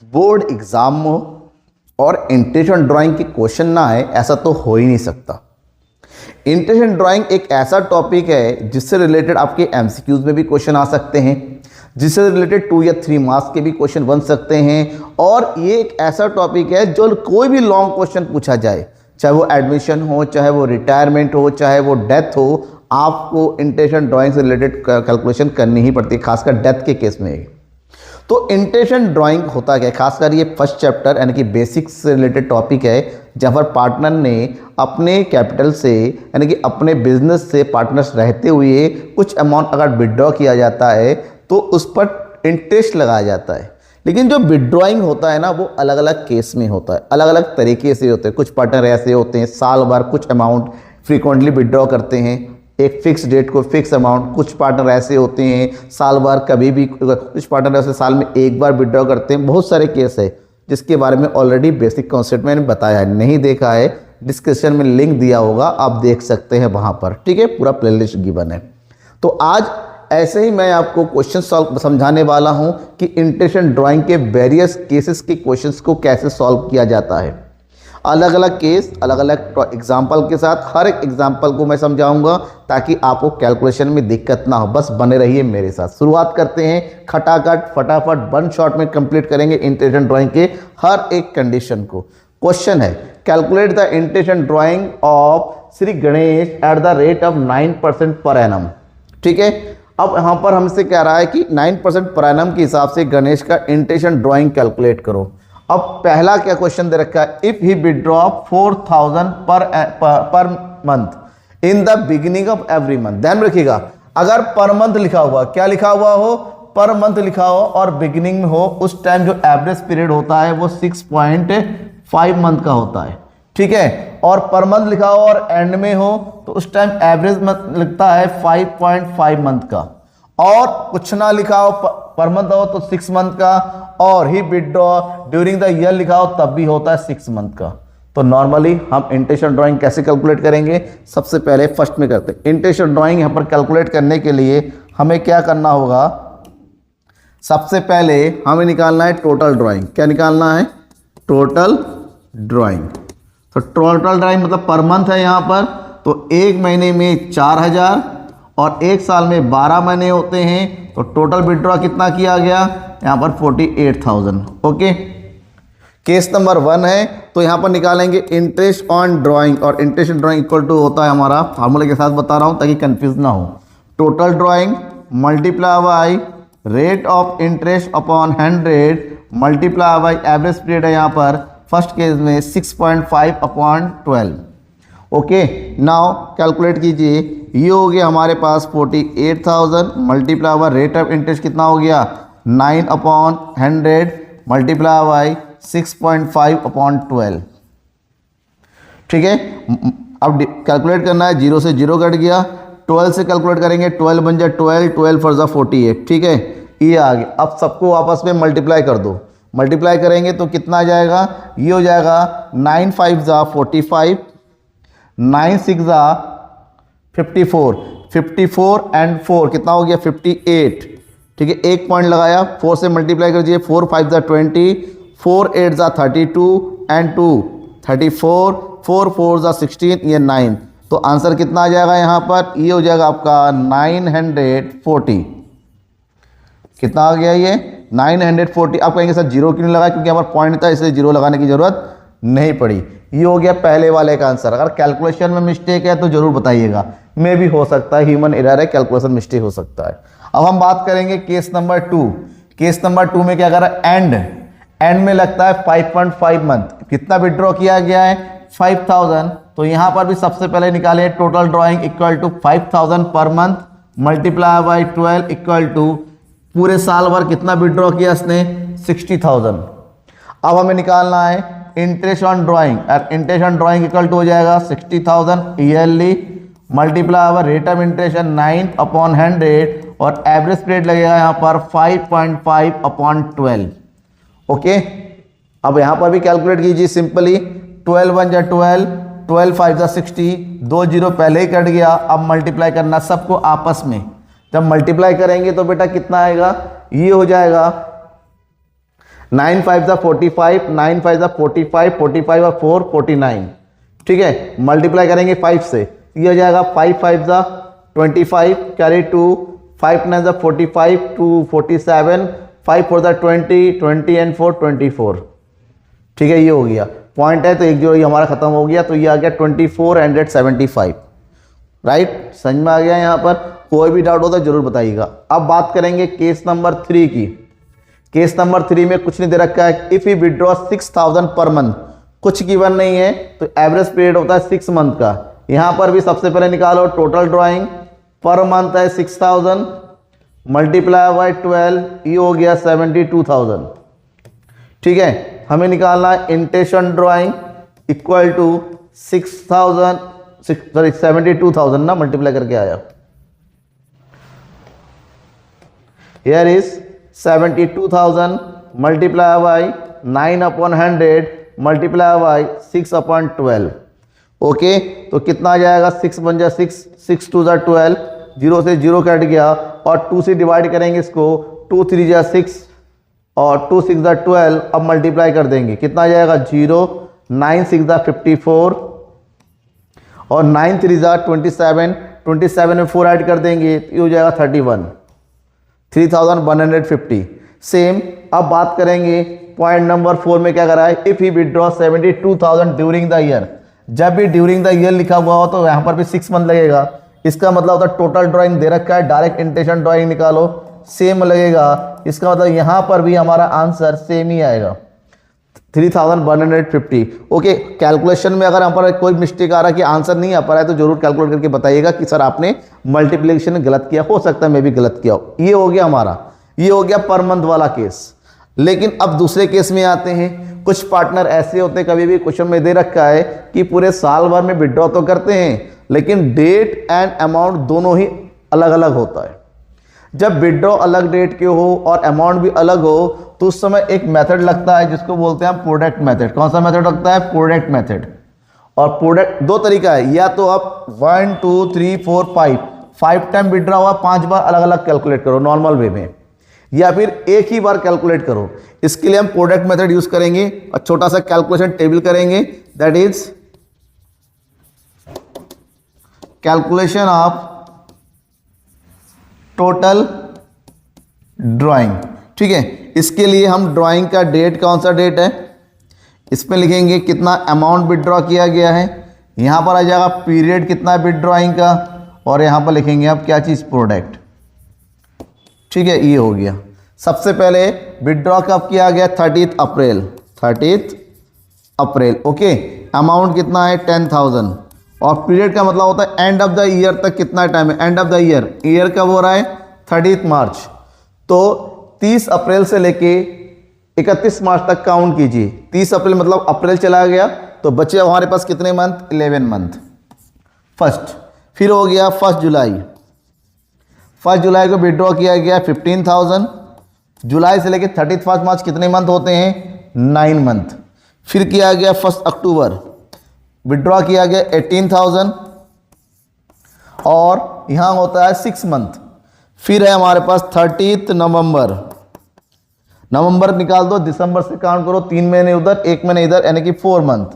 Board exam में और intention drawing के क्वेश्चन ना आए ऐसा तो हो ही नहीं सकता। इंटेंशन ड्राइंग एक ऐसा टॉपिक है जिससे रिलेटेड आपके एमसीक्यूज में भी क्वेश्चन आ सकते हैं, जिससे रिलेटेड 2 या 3 मार्क्स के भी क्वेश्चन बन सकते हैं। और ये एक ऐसा टॉपिक है जो कोई भी लॉन्ग क्वेश्चन पूछा जाए, चाहे वो एडमिशन हो, चाहे वो रिटायरमेंट हो, चाहे वो डेथ हो, आपको इंटेंशन ड्राइंग से रिलेटेड कैलकुलेशन करनी ही पड़ती है, खासकर डेथ के केस में। तो इंटेंशन ड्राइंग होता क्या है, खासकर ये फर्स्ट चैप्टर यानी कि बेसिक्स से रिलेटेड टॉपिक है, जहाँ पर पार्टनर ने अपने कैपिटल से यानी कि अपने बिजनेस से पार्टनर्स रहते हुए कुछ अमाउंट अगर विड्रॉ किया जाता है तो उस पर इंटरेस्ट लगाया जाता है। लेकिन जो विड्रॉइंग होता है ना, वो अलग अलग केस में होता है, अलग अलग तरीके से होते हैं। कुछ पार्टनर ऐसे होते हैं साल भर कुछ अमाउंट फ्रीक्वेंटली विड्रॉ करते हैं, एक फिक्स डेट को फिक्स अमाउंट। कुछ पार्टनर ऐसे होते हैं साल भर कभी भी, कुछ पार्टनर ऐसे साल में एक बार विड्रॉ करते हैं। बहुत सारे केस है जिसके बारे में ऑलरेडी बेसिक कॉन्सेप्ट मैंने बताया है, नहीं देखा है डिस्क्रिप्शन में लिंक दिया होगा, आप देख सकते हैं वहाँ पर, ठीक है, पूरा प्लेलिस्ट गिवन है। तो आज ऐसे ही मैं आपको क्वेश्चन सॉल्व समझाने वाला हूँ कि इंटेंशन ड्राइंग के वेरियस केसेस के क्वेश्चंस को कैसे सॉल्व किया जाता है। अलग अलग केस, अलग अलग एग्जाम्पल के साथ, हर एक एग्जाम्पल को मैं समझाऊंगा ताकि आपको कैलकुलेशन में दिक्कत ना हो। बस बने रहिए मेरे साथ। शुरुआत करते हैं खटाखट, फटाफट, 1 शॉट में कंप्लीट करेंगे इंटेंशन ड्राइंग के हर एक कंडीशन को। क्वेश्चन है, calculate the intention drying of Shri Ganesh at the rate of 9% per annum. ठीक है, अब यहाँ पर हमसे कह रहा है कि 9% पर एनम के हिसाब से गणेश का इंटेंशन ड्राइंग कैलकुलेट करो। अब पहला क्या क्वेश्चन दे रखा है, if he withdraw 4000 per month in the beginning of every month. ध्यान रखिएगा, अगर पर मंथ लिखा हुआ, क्या लिखा हुआ हो, पर मंथ लिखा हो और बिगिनिंग में हो, उस टाइम जो एवरेज पीरियड होता है वो 6.5 मंथ का होता है। ठीक है, और पर मंथ लिखा हो और एंड में हो तो उस टाइम एवरेज मंथ लिखता है 5.5 मंथ का। और कुछ ना लिखा हो, पर मंथ हो तो 6 मंथ का, और ही विड्रॉ ड्यूरिंग द ईयर लिखा हो तब भी होता है 6 मंथ का। तो नॉर्मली हम इंटेंशन ड्राइंग कैसे कैलकुलेट करेंगे, सबसे पहले फर्स्ट में करते हैं। इंटेंशन ड्राइंग यहाँ पर कैलकुलेट करने के लिए हमें क्या करना होगा, सबसे पहले हमें निकालना है टोटल ड्राइंग। क्या निकालना है, टोटल ड्राइंग। तो टोटल ड्राइंग मतलब पर मंथ है यहाँ पर, तो एक महीने में 4000 और एक साल में 12 महीने होते हैं, तो टोटल विड्रॉ कितना किया गया यहाँ पर 48,000। ओके, केस नंबर 1 है, तो यहाँ पर निकालेंगे इंटरेस्ट ऑन ड्राइंग, और इंटरेस्ट ड्राइंग इक्वल टू होता है हमारा, फार्मूले के साथ बता रहा हूँ ताकि कंफ्यूज ना हो, total drawing multiply by rate of interest upon 100 multiply by average period है यहाँ पर फर्स्ट केस में 6.5 अपॉन 12। ओके, नाउ कैलकुलेट कीजिए, ये हो गया हमारे पास 48,000 multiply by rate of interest कितना हो गया 9 अपॉन 100 मल्टीप्लाई बाई 6.5 अपॉन 12। ठीक है, अब कैलकुलेट करना है, 0 से 0 कट गया, 12 से कैलकुलेट करेंगे, 12 बन जाए 12, 12 फोर जा 48। ठीक है, ये आ गया। अब सबको आपस में मल्टीप्लाई कर दो, मल्टीप्लाई करेंगे तो कितना आ जाएगा, ये हो जाएगा 9 5 जा 45, 9 6 जा 54, 54 एंड 4 कितना हो गया 58। ठीक है, एक पॉइंट लगाया, 4 से मल्टीप्लाई कर दीजिए, 4 5 जा 20, 4 8 जा 32 एंड 2 34, 4 4 जा 16, ये 9। तो आंसर कितना आ जाएगा यहाँ पर, ये हो जाएगा आपका 940। कितना आ गया ये 940। आप कहेंगे सर जीरो क्यों नहीं लगा, क्योंकि यहाँ पर पॉइंट था इसलिए जीरो लगाने की जरूरत नहीं पड़ी। ये हो गया पहले वाले का आंसर। अगर कैलकुलेशन में मिस्टेक है तो जरूर बताइएगा, मे भी हो सकता है, ह्यूमन एरर है, कैलकुलेशन मिस्टेक हो सकता है। अब हम बात करेंगे केस नंबर 2। केस नंबर 2 में क्या करा, एंड में लगता है 5.5 मंथ। कितना विड्रॉ किया गया है 5000, तो यहाँ पर भी सबसे पहले निकाले total drawing equal to 5000 per month multiply by 12 equal to पूरे साल भर कितना विड्रॉ किया इसने 60,000। अब हमें निकालना है interest on drawing, interest on drawing equal to हो जाएगा 60,000 yearly multiply by rate of interest 9 upon 100 और एवरेज पीरियड लगेगा यहाँ पर 5.5 अपॉन 12। ओके, अब यहाँ पर भी कैलकुलेट कीजिए सिंपली, 12 1 जा 12, 12 5 जा 60, 2 जीरो पहले ही कट गया। अब मल्टीप्लाई करना सबको आपस में, जब मल्टीप्लाई करेंगे तो बेटा कितना आएगा, ये हो जाएगा 9 5 ज़ा 45, 9 5 ज़ा 45, 45 और 4 49, ठीक है। मल्टीप्लाई करेंगे 5 से, ये हो जाएगा 5 5 ज़ा 25, कैरी 2, 5 9 ज़ा 45, 2 47, 5 4 ज़ा 20, 20 एंड 4 24, ठीक है। ये हो गया पॉइंट है, तो एक जो ये हमारा खत्म हो गया, तो ये आ गया 2475, राइट। समझ में आ गया। यहाँ पर कोई भी डाउट हो तो जरूर बताइएगा। अब बात करेंगे केस नंबर 3 की। केस नंबर 3 में कुछ नहीं दे रखा है। If you withdraw 6000 per month, कुछ गिवन नहीं है, तो एवरेज पीरियड होता है 6 मंथ का। यहाँ पर भी सबसे पहले निकालो टोटल ड्राइंग, पर मंथ है 6000 मल्टीप्लाई बाय 12, ये हो गया 72000, ठीक है। हमें निकालना है इंटेंशन ड्राइंग इक्वल टू 72,000 ना, मल्टीप्लाई करके आया, here is 72,000 multiply by 9/100 multiply by 6/12, okay. तो कितना आ जाएगा, 6 बन जाए 6, 6 2 ज़ा 12, 0 से 0 कट गया, और 2 से डिवाइड करेंगे इसको, 2 3 ज़ा 6 और 2 6 ज़ा 12। अब मल्टीप्लाई कर देंगे, कितना आ जाएगा 0, 9 6 ज़ा 54 और 9 3 ज़ा 27, 27 में 4 ऐड कर देंगे, तो ये हो जाएगा 3150। सेम अब बात करेंगे पॉइंट नंबर 4 में क्या करा है, if he withdraw 72,000 during the year. जब भी ड्यूरिंग द ईयर लिखा हुआ हो तो यहाँ पर भी 6 मंथ लगेगा। इसका मतलब होता है टोटल ड्राइंग दे रखा है, डायरेक्ट इंटेंशन ड्राइंग निकालो, सेम लगेगा। इसका मतलब यहाँ पर भी हमारा आंसर सेम ही आएगा, 3150, ओके। कैलकुलेशन में अगर यहाँ पर कोई मिस्टेक आ रहा है कि आंसर नहीं आ पा रहा है, तो जरूर कैलकुलेट करके बताइएगा कि सर आपने मल्टीप्लिकेशन गलत किया, हो सकता है मैं भी गलत किया हो। ये हो गया हमारा, ये हो गया पर मंथ वाला केस। लेकिन अब दूसरे केस में आते हैं। कुछ पार्टनर ऐसे होते हैं, कभी भी क्वेश्चन में दे रखा है कि पूरे साल भर में विड्रॉ तो करते हैं, लेकिन डेट एंड अमाउंट दोनों ही अलग अलग होता है। जब विड्रॉ अलग डेट के हो और अमाउंट भी अलग हो, तो उस समय एक मेथड लगता है जिसको बोलते हैं प्रोडक्ट मेथड। कौन सा मेथड लगता है, प्रोडक्ट मेथड। और प्रोडक्ट दो तरीका है, या तो आप 1 2 3 4 5 टाइम विड्रॉ हुआ, 5 बार अलग अलग कैलकुलेट करो नॉर्मल वे में, या फिर एक ही बार कैलकुलेट करो। इसके लिए हम प्रोडक्ट मेथड यूज करेंगे और छोटा सा कैलकुलेशन टेबल करेंगे, that is calculation of total drawing, ठीक है। इसके लिए हम ड्राइंग का डेट, कौन सा डेट है, इसमें लिखेंगे कितना अमाउंट विड्रॉ किया गया है, यहाँ पर आ जाएगा पीरियड कितना है विड्रॉइंग का, और यहाँ पर लिखेंगे आप क्या चीज़, प्रोडक्ट, ठीक है। ये हो गया। सबसे पहले विड्रॉ कब किया गया, 30 अप्रैल, 30 अप्रैल, ओके। अमाउंट कितना है 10,000, और पीरियड का मतलब होता है एंड ऑफ द ईयर तक कितना टाइम है, end of the year, year कब हो रहा है 30 मार्च, तो 30 अप्रैल से लेके 31 मार्च तक काउंट कीजिए। 30 अप्रैल मतलब अप्रैल चला गया, तो बचे हमारे पास कितने मंथ, 11 मंथ फर्स्ट। फिर हो गया 1 जुलाई, 1 जुलाई को विड्रॉ किया गया 15,000। जुलाई से लेके 31 मार्च कितने मंथ होते हैं, 9 मंथ। फिर किया गया 1 अक्टूबर, विड्रॉ किया गया 18,000, और यहाँ होता है 6 मंथ। फिर है हमारे पास 30 नवंबर, नवंबर निकाल दो, दिसंबर से काउंट करो, 3 महीने उधर 1 महीने इधर, यानी कि 4 मंथ।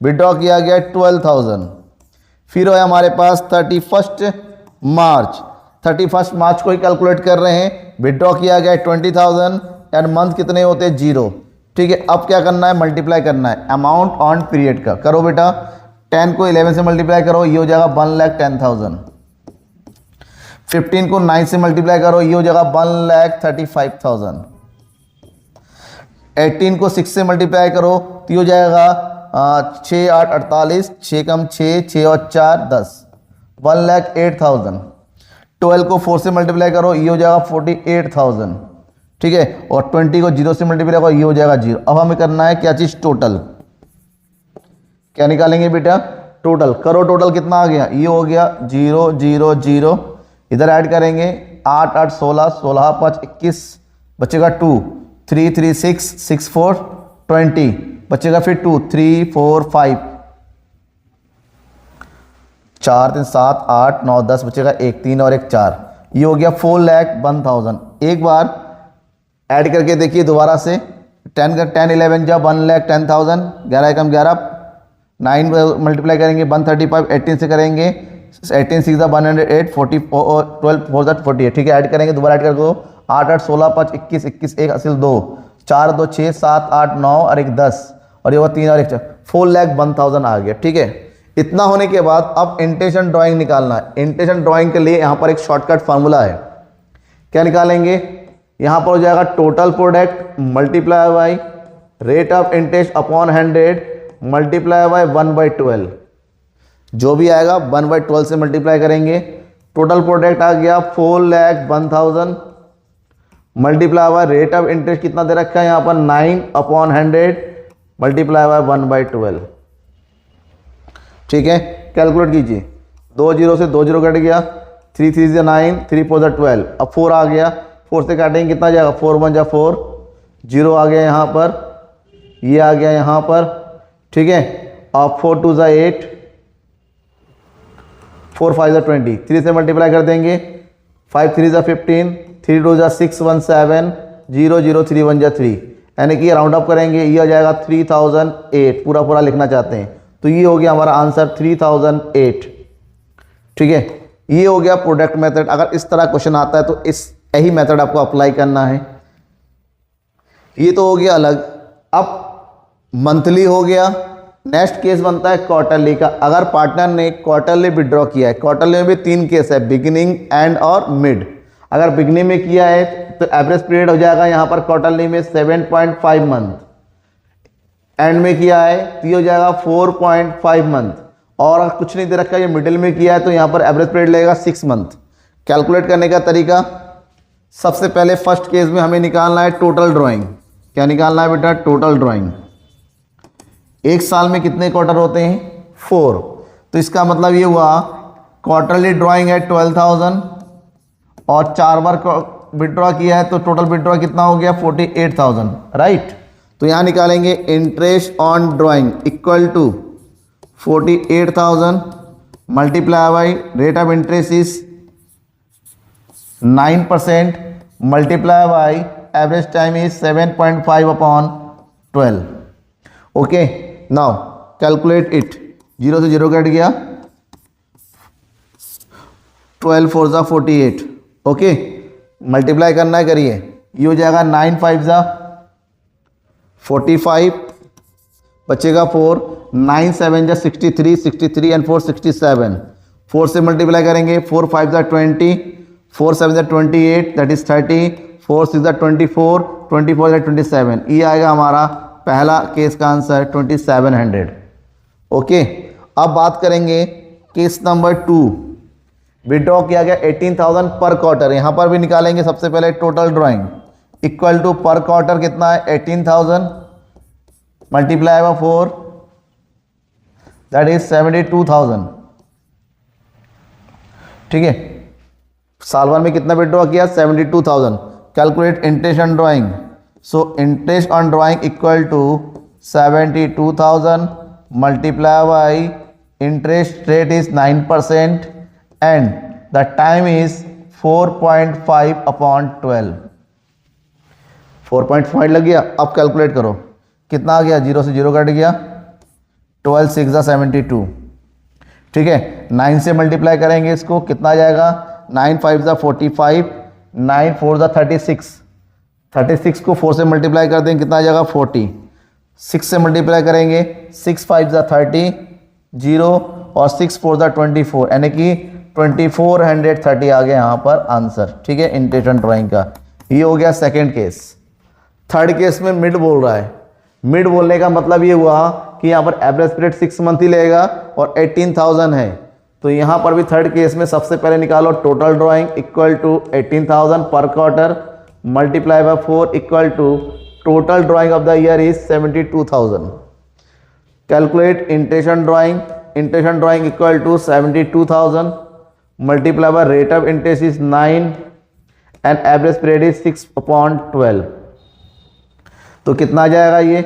विड्रॉ किया गया 12,000। फिर है हमारे पास 31 मार्च, 31 मार्च को ही कैलकुलेट कर रहे हैं, विड्रॉ किया गया 20,000 एंड मंथ कितने होते हैं, 0, ठीक है। अब क्या करना है, मल्टीप्लाई करना है अमाउंट ऑन पीरियड का। करो बेटा, 10 को 11 से मल्टीप्लाई करो, ये हो जाएगा 1,10,000। 15 को 9 से मल्टीप्लाई करो, ये हो जाएगा 1,35,000। 18 को 6 से मल्टीप्लाई करो, तो ये हो जाएगा 6 8 48, 6 कम 6, 6 और 4 10, 1,08,000। 12 को 4 से मल्टीप्लाई करो, ये हो जाएगा 48,000, ठीक है। और 20 को 0 से मल्टीप्लाई करो, ये हो जाएगा 0। अब हमें करना है क्या चीज़, टोटल। क्या निकालेंगे बेटा, टोटल। करो टोटल कितना आ गया, ये हो गया 0 0 0, इधर ऐड करेंगे 8 8 16, 16 5 21, बचेगा 2, 3 3 6, 6 4 20, बचेगा फिर 2 3 4 5, 4 3 7 8 9 10, बचेगा 1 3 और 1 4, ये हो गया 4,01,000। एक बार ऐड करके देखिए दोबारा से, 10 11 जा 1,10,000, 11 एकम 11, 9 मल्टीप्लाई करेंगे 135, 18 से करेंगे 18 6 108, 40 12 4 48, ठीक है। ऐड करेंगे, दोबारा ऐड कर दो, 8 8 16 5 21 21 1 असिल 2 4 2 6 7 8 9 और 1 10 और ये वो 3 और 1 4, 4,01,000 आ गया, ठीक है। इतना होने के बाद अब इंटेंशन ड्राइंग निकालना है। इंटेंशन ड्राइंग के लिए यहाँ पर एक शॉर्टकट फार्मूला है। क्या निकालेंगे? यहाँ पर हो जाएगा total product multiply by rate of interest upon 100 multiply by 1/12, जो भी आएगा 1/12 से मल्टीप्लाई करेंगे। टोटल प्रोडक्ट आ गया 4,01,000 multiply by rate of interest कितना दे रखा है यहाँ पर 9/100 मल्टीप्लाई बाय 1/12, ठीक है। कैलकुलेट कीजिए, 2 0 से 2 0 कट गया, 3 3 से 9, 3 4 12, अब 4 आ गया, 4 से काटेंगे कितना जाएगा 4 1 जा 4, 0 आ गया यहाँ पर, ये आ गया यहाँ पर, ठीक है। अब 4 2 जा 8, 4 5 जा 20, 3 से मल्टीप्लाई कर देंगे, 5 3 जा 15, 3 2 जा 6 1 7, 0 0 3 1 जा 3, यानी कि राउंड अप करेंगे, ये आ जाएगा 3008, पूरा पूरा लिखना चाहते हैं तो ये हो गया हमारा आंसर 3008, ठीक है। ये हो गया प्रोडक्ट मेथड। अगर इस तरह क्वेश्चन आता है तो इस यही मेथड आपको अप्लाई करना है। ये तो हो गया अलग। अब मंथली हो गया, नेक्स्ट केस बनता है क्वार्टरली का। अगर पार्टनर ने क्वार्टरली विड्रॉ किया है, क्वार्टरली में भी 3 केस है, बिगिनिंग, एंड और मिड। अगर बिगिनिंग में किया है तो एवरेज पीरियड हो जाएगा यहाँ पर क्वार्टरली में 7.5 मंथ, एंड में किया है तो ये हो जाएगा 4.5 मंथ, और अगर कुछ नहीं दे रखा ये मिडिल में किया है तो यहाँ पर एवरेज पीरियड लगेगा 6 मंथ। कैलकुलेट करने का तरीका, सबसे पहले फर्स्ट केस में हमें निकालना है टोटल ड्राइंग। क्या निकालना है बेटा? Total drawing. एक साल में कितने क्वार्टर होते हैं? 4। तो इसका मतलब ये हुआ क्वार्टरली ड्राइंग है 12,000 और 4 बार विड्रॉ किया है तो टोटल विड्रॉ कितना हो गया 48,000, राइट। तो यहाँ निकालेंगे interest on drawing equal to 48,000 multiply by rate of interest is 9% multiply by average time is 7.5/12। Okay, now calculate it. 0 से 0 कट गया, 12 4 जा 48, ओके। मल्टीप्लाई करना है, करिए। ये हो जाएगा 9 5 जा 45, बचेगा 4, 9 7 जा 63, 63 एंड 4 67। 4 से मल्टीप्लाई करेंगे, 4 5 जा 20, 4 7 जा 28, दैट इज 30, 4 6 जा 24, 24 जा 27। ये आएगा हमारा पहला केस का आंसर 2700। ओके, अब बात करेंगे केस नंबर 2। विड्रॉ किया गया 18,000 पर क्वार्टर। यहाँ पर भी निकालेंगे सबसे पहले टोटल ड्राइंग इक्वल टू पर क्वार्टर कितना है 18,000 मल्टीप्लाई बाय 4, दैट इज 72,000, ठीक है। साल भर में कितना विड्रॉ किया 72,000। Calculate interest on drawing. So interest on drawing equal to 72,000 multiply by interest rate is 9% and the time is 4.5/12। 4.5 लग गया। अब कैलकुलेट करो कितना आ गया, 0 से 0 कट गया, 12 6 जा 72, ठीक है। 9 से मल्टीप्लाई करेंगे इसको, कितना आ जाएगा 9 5 जा 45, 9 4 जा 36, 36 को 4 से मल्टीप्लाई कर देंगे कितना आ जाएगा 40। 6 से मल्टीप्लाई करेंगे, 6 5 जा 30, 0 और 6 4 जा 24, यानी कि 2430 आ गया यहाँ पर आंसर, ठीक है, इंटरेस्ट ड्राइंग का। ये हो गया सेकंड केस। थर्ड केस में मिड बोल रहा है। मिड बोलने का मतलब ये हुआ कि यहाँ पर एवरेज पीरियड 6 मंथ ही लेगा और 18,000 है। तो यहाँ पर भी थर्ड केस में सबसे पहले निकालो total drawing equal to 18,000 per quarter multiply by 4 equal to total drawing of the year is 72,000। Calculate interest drawing. Interest drawing equal to 72,000 multiply by rate of interest is 9 and average period is 6/12। तो कितना आ जाएगा ये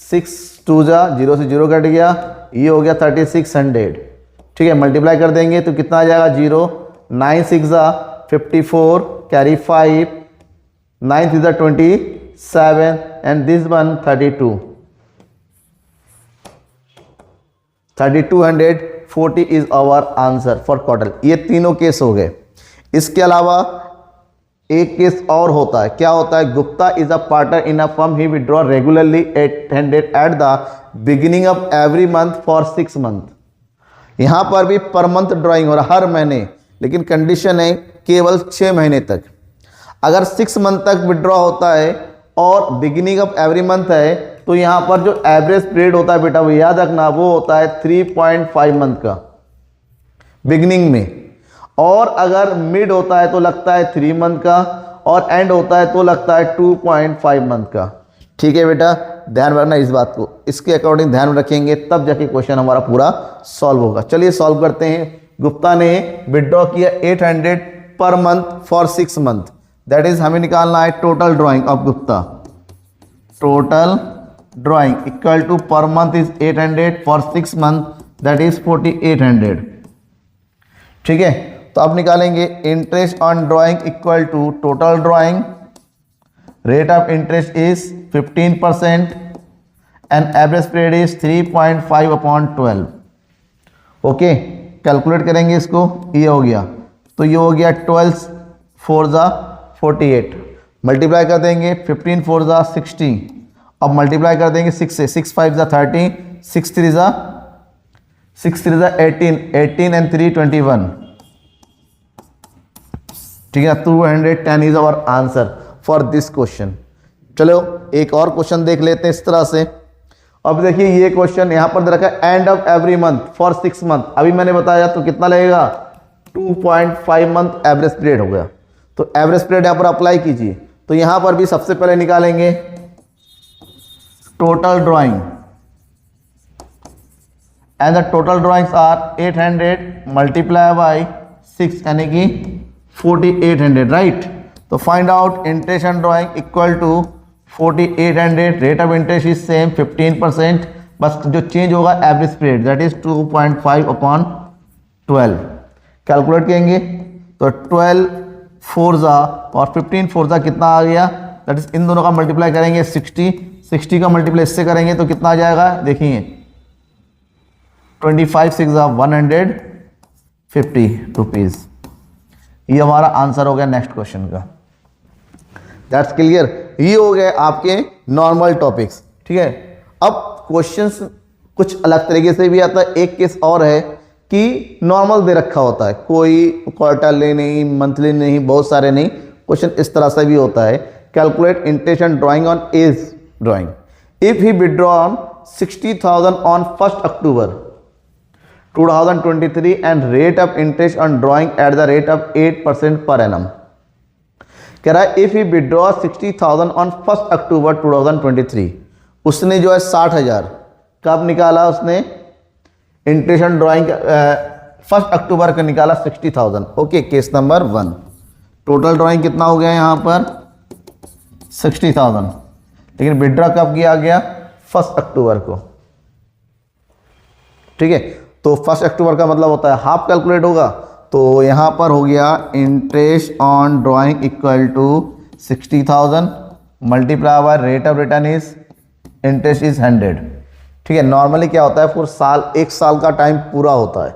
6 2 जा 0 से 0 cut गया, ये हो गया 3600, ठीक है। मल्टीप्लाई कर देंगे तो कितना आ जाएगा 0, 9 6 जा 54, कैरी 5, 9 3 जा 7 and this one 32. 3240 is our answer for total. ये तीनों केस हो गए। इसके अलावा एक केस और होता है, क्या होता है? Gupta is a partner in a firm, he withdraw regularly 800 at the beginning of every month for 6 month. यहां पर भी पर मंथ ड्राइंग हो रहा है, हर महीने, लेकिन कंडीशन है केवल 6 महीने तक। अगर 6 मंथ तक विड्रॉ होता है और बिगिनिंग ऑफ एवरी मंथ है, तो यहाँ पर जो एवरेज पीरियड होता है बेटा वो याद रखना, वो होता है 3.5 मंथ का बिगिनिंग में, और अगर मिड होता है तो लगता है 3 मंथ का, और एंड होता है तो लगता है 2.5 मंथ का। ठीक है बेटा, ध्यान रखना इस बात को, इसके अकॉर्डिंग ध्यान रखेंगे तब जाके क्वेश्चन हमारा पूरा सॉल्व होगा। चलिए सॉल्व करते हैं। गुप्ता ने विड्रॉ किया 800 per month for 6 month, that is हमें निकालना है total drawing of Gupta. Total drawing equal to per month is 800 for 6 month, that is 4800। ठीक है, तो अब निकालेंगे interest on drawing equal to total drawing, rate of interest is 15% and average period is 3.5/12। Okay, calculate करेंगे इसको, ये हो गया, तो ये हो गया 12 4 ज़ा 48, मल्टीप्लाई कर देंगे 15 4 ज़ा 60, अब मल्टीप्लाई कर देंगे 6 से, 6 5 ज़ा 30, 6 3 ज़ा 18, 18 and 3 21। ठीक है, 210 is our answer for this question. चलो एक और क्वेश्चन देख लेते हैं इस तरह से। अब देखिए ये क्वेश्चन यहाँ पर दे रखा है end of every month for 6 month, अभी मैंने बताया तो कितना लगेगा 2.5 मंथ एवरेज पीरियड हो गया, तो एवरेज पीरियड यहाँ पर अप्लाई कीजिए। तो यहाँ पर भी सबसे पहले निकालेंगे total drawing, and the total drawings are 800 multiply by 6 यानी कि 4800, राइट। तो find out interest on drawing equal to 4800, rate of interest is same 15%, बस जो चेंज होगा average period that is 2.5/12। Calculate करेंगे तो 12 4 ज़ा और 15 4 ज़ा कितना आ गया, दैट इज इन दोनों का मल्टीप्लाई करेंगे 60 का मल्टीप्लाई इससे करेंगे तो कितना आ जाएगा, देखिए 25 6 ज़ा 150 रुपीज़। ये हमारा आंसर हो गया नेक्स्ट क्वेश्चन का। That's clear. ये हो गए आपके नॉर्मल टॉपिक्स। ठीक है, अब क्वेश्चंस कुछ अलग तरीके से भी आता है। एक केस और है कि नॉर्मल दे रखा होता है, कोई क्वार्टरली नहीं, मंथली नहीं, बहुत सारे नहीं, क्वेश्चन इस तरह से भी होता है। Calculate interest on drawing on as drawing if he withdrawn 60,000 on 1 October 2023 and rate of interest on drawing at the rate of 8% per annum। कह रहा है if he withdraw 60,000 on 1 October 2023, उसने जो है 60,000 कब निकाला, उसने इंटरेस्ट ऑन ड्राइंग 1 अक्टूबर का निकाला 60,000। Okay, case number 1। Total drawing कितना हो गया यहाँ पर 60,000, लेकिन विड्रॉ कब किया गया 1 अक्टूबर को। ठीक है, तो 1 अक्टूबर का मतलब होता है हाफ कैलकुलेट होगा, तो यहाँ पर हो गया interest on drawing equal to 60,000 multiply by rate of return is interest is 100। ठीक है, नॉर्मली क्या होता है पूरा साल, 1 साल का टाइम पूरा होता है।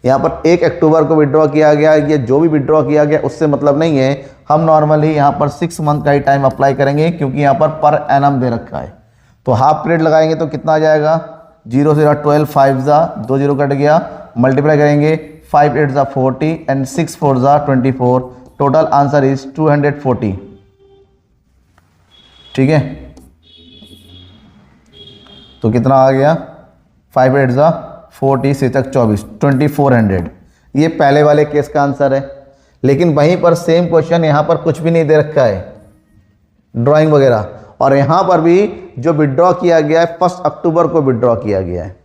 यहाँ पर 1 अक्टूबर को विड्रॉ किया गया, ये जो भी विड्रॉ किया गया उससे मतलब नहीं है। हम नॉर्मली यहाँ पर 6 मंथ का ही टाइम अप्लाई करेंगे, क्योंकि यहाँ पर एनम दे रखा है। तो हाफ पीरियड लगाएंगे तो कितना आ जाएगा, 0 0 12 5 ज़ा 2 0 कट गया, मल्टीप्लाई करेंगे 5 8 ज़ा 40 एंड 6 4 ज़ा 24। Total answer is 240। ठीक है, तो कितना आ गया 5 8 ज़ा 40 6 तक 24 2400। ये पहले वाले केस का आंसर है। लेकिन वहीं पर सेम क्वेश्चन यहाँ पर कुछ भी नहीं दे रखा है ड्राइंग वगैरह, और यहाँ पर भी जो विड्रॉ किया गया है 1 अक्टूबर को विड्रॉ किया गया है।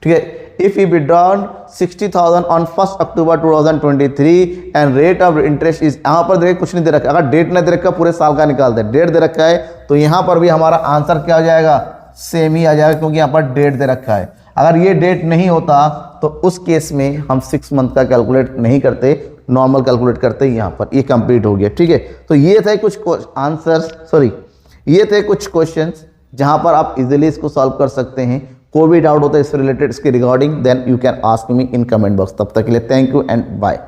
ठीक है, if you withdrawn 60,000 on 1 October 2023 and rate of interest is, यहाँ पर देखिए कुछ नहीं दे रखा। अगर डेट नहीं दे रखा पूरे साल का निकालते हैं, डेट दे रखा है तो यहाँ पर भी हमारा आंसर क्या हो जाएगा, सेम ही आ जाएगा, क्योंकि यहाँ पर डेट दे रखा है। अगर ये डेट नहीं होता तो उस केस में हम 6 मंथ का कैलकुलेट नहीं करते, नॉर्मल कैलकुलेट करते ही। यहाँ पर ये कंप्लीट हो गया, ठीक है। तो ये थे कुछ ये थे कुछ क्वेश्चंस जहां पर आप इजीली इसको सॉल्व कर सकते हैं। कोई भी डाउट होता है इससे रिलेटेड, इसके regarding, then you can ask me in comment box. तब तक के लिए थैंक यू एंड बाय।